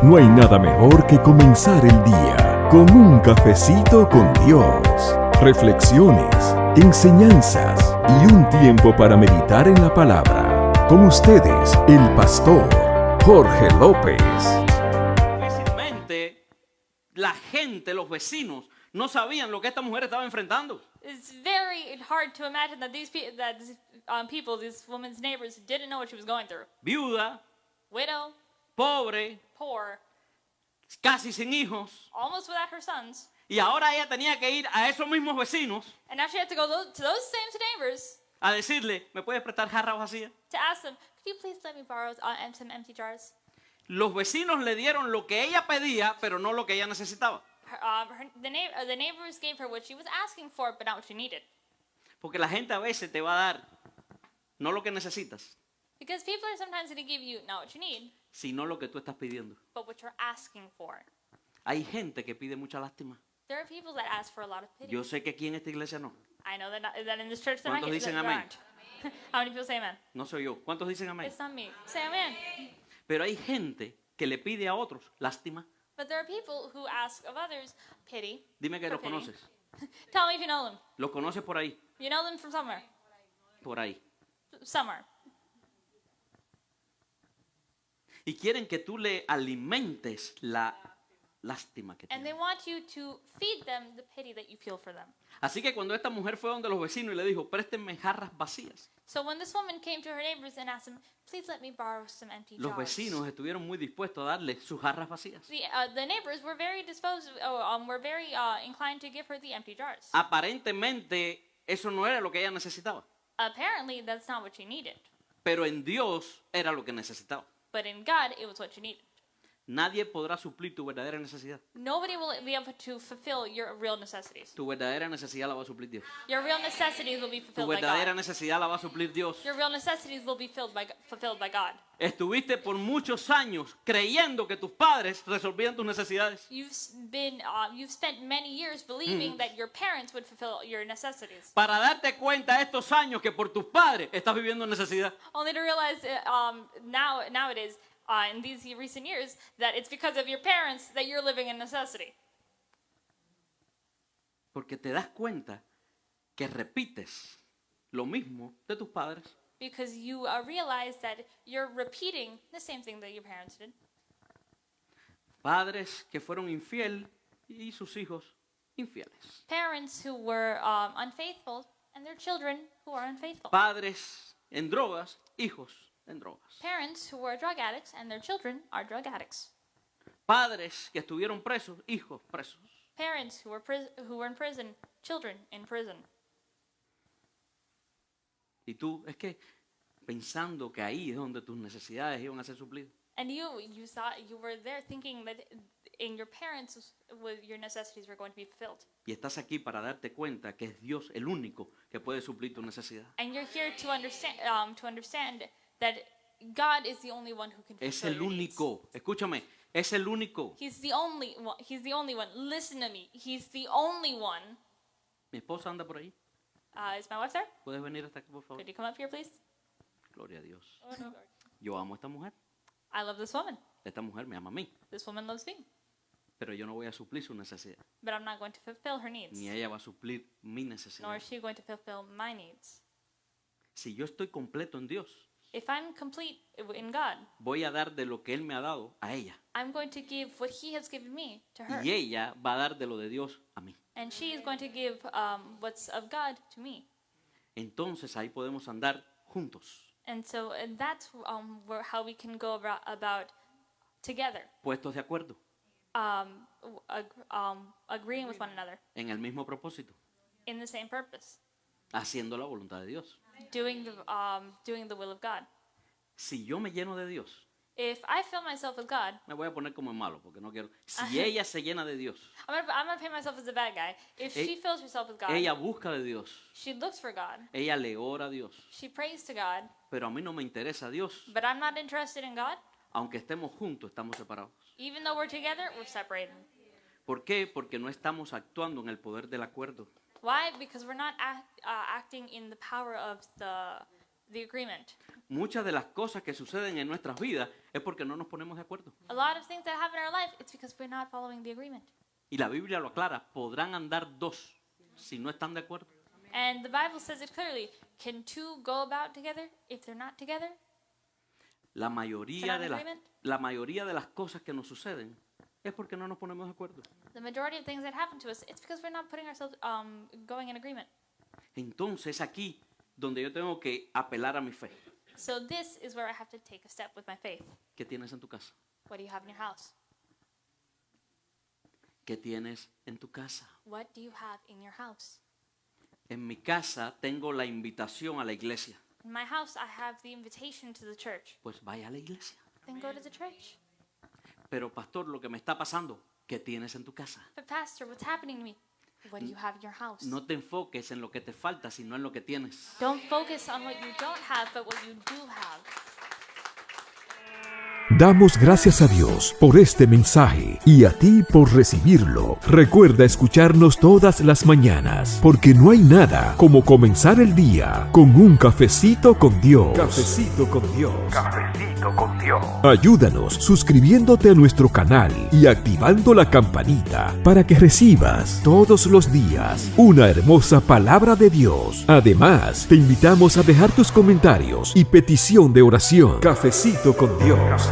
No hay nada mejor que comenzar el día con un cafecito con Dios. Reflexiones, enseñanzas y un tiempo para meditar en la palabra. Con ustedes, el pastor Jorge López. Difícilmente la gente, los vecinos, no sabían lo que esta mujer estaba enfrentando. It's very hard to imagine that these people, these woman's neighbors, didn't know what she was going through. Viuda, Widow, pobre, poor, casi sin hijos. almost without her sons. Y ahora ella tenía que ir a esos mismos vecinos And now she had to go to those same neighbors a decirle, ¿me puedes prestar jarras vacías? to ask them, could you please let me borrow some empty jars? Los vecinos le dieron lo que ella pedía, pero no lo que ella necesitaba. The neighbors gave her what she was asking for, but not what she needed. Porque la gente a veces te va a dar no lo que necesitas, Because people are sometimes going to give you not what you need, sino lo que tú estás pidiendo. but what you're asking for. Hay gente que pide mucha lástima. There are people that ask for a lot of pity. Yo sé que aquí en esta iglesia no. I know that in this church there ¿Cuántos dicen there amén? aren't. How many people say amen? No soy yo. ¿Cuántos dicen amén? It's not me. Say amen. Pero hay gente que le pide a otros lástima. But there are people who ask of others pity. Dime que For los pity. conoces. Tell me if you know them. Los conoces por ahí. You know them from somewhere. Por ahí. Somewhere. Y quieren que tú le alimentes la lástima que And they tienen. want you to feed them the pity that you feel for them. Así que cuando esta mujer fue donde los vecinos y le dijo, préstenme jarras vacías, So when this woman came to her neighbors and asked them, please let me borrow some empty los jars. vecinos estuvieron muy dispuestos a darle sus jarras vacías. The neighbors were very inclined to give her the empty jars. Aparentemente eso no era lo que ella necesitaba, Apparently, that's not what she needed. pero en Dios era lo que necesitaba. But in God, it was what she needed. Nadie podrá suplir tu verdadera necesidad. Nobody will be able to fulfill your real necessities. Tu verdadera necesidad la va a suplir Dios. Your real necessities will be Tu fulfilled by verdadera God. necesidad la va a suplir Dios. Your real necessities will be fulfilled by God. Estuviste por muchos años creyendo que tus padres resolvían tus necesidades. You've spent many years believing that your parents would fulfill your necessities, Para darte cuenta estos años que por tus padres estás viviendo en necesidad. only to realize nowadays, in these recent years, that it's because of your parents that you're living in necessity. Porque te das cuenta que repites lo mismo de tus padres. Because you realize that you're repeating the same thing that your parents did. Padres que fueron infiel y sus hijos infieles. Parents who were unfaithful and their children who are unfaithful. Padres en drogas, hijos en drogas. Parents who were drug addicts and their children are drug addicts. Padres que estuvieron presos, hijos presos. Parents who were in prison, children in prison. Y tú, es que pensando que ahí es donde tus necesidades iban a ser suplidas. And you thought you were there thinking that in your parents your necessities were going to be fulfilled. Y estás aquí para darte cuenta que es Dios el único que puede suplir tu necesidad. And you're here to understand that God is the only one who can Es fulfill el your needs. único, escúchame, es el único. He's the only one. He's the only one. Listen to me. He's the only one. Mi esposa anda por ahí. Is my wife there? ¿Puedes venir hasta aquí, por favor? Could you come up here, please? Gloria a Dios. Oh, no. Yo amo a esta mujer. I love this woman. Esta mujer me ama a mí. This woman loves me. Pero yo no voy a suplir su necesidad. But I'm not going to fulfill her needs. Ni ella va a suplir mi Nor necesidad. is she going to fulfill my needs. Si yo estoy completo en Dios, If I'm complete in God, voy a dar de lo que Él me ha dado a ella. I'm going to give what He has given me to her. Y ella va a dar de lo de Dios a mí. And she is going to give what's of God to me. Entonces ahí podemos andar juntos, And so that's how we can go about together, puestos de acuerdo, agreeing with one another en el mismo propósito, in the same purpose, haciendo la voluntad de Dios. doing the will of God. Si yo me lleno de Dios, If I fill myself with God, me voy a poner como en malo porque no quiero. Si ella se llena de Dios, I'm gonna paint myself as a bad guy. If she fills herself with God, ella busca de Dios, she looks for God, ella le ora a Dios. she prays to God, Pero a mí no me interesa Dios. but I'm not interested in God. Aunque estemos juntos, estamos separados. Even though we're together, we're separated. ¿Por qué? Porque no estamos actuando en el poder del acuerdo. Why? Because we're not acting in the power of the agreement. Muchas de las cosas que suceden en nuestras vidas es porque no nos ponemos de acuerdo. A lot of things that happen in our life, it's because we're not following the agreement. Y la Biblia lo aclara, podrán andar dos si no están de acuerdo. And the Bible says it clearly. Can two go about together if they're not together? La mayoría de agreement? las cosas que nos suceden es porque no nos ponemos de acuerdo. The majority of things that happen to us, it's because we're not putting ourselves, going in agreement. Entonces aquí donde yo tengo que apelar a mi fe. So this is where I have to take a step with my faith. ¿Qué tienes en tu casa? What do you have in your house? ¿Qué tienes en tu casa? What do you have in your house? En mi casa tengo la invitación a la iglesia. In my house, I have the invitation to the church. Pues vaya a la iglesia. Then go to the church. Pero pastor, lo que me está pasando, ¿qué tienes en tu casa? But pastor, what's happening to me? What do you have in your house? No te enfoques en lo que te falta, sino en lo que tienes. Don't focus on what you don't have, but what you do have. Damos gracias a Dios por este mensaje y a ti por recibirlo. Recuerda escucharnos todas las mañanas, porque no hay nada como comenzar el día con un cafecito con Dios. Cafecito con Dios. Cafecito con Dios. Ayúdanos suscribiéndote a nuestro canal y activando la campanita para que recibas todos los días una hermosa palabra de Dios. Además, te invitamos a dejar tus comentarios y petición de oración. Cafecito con Dios.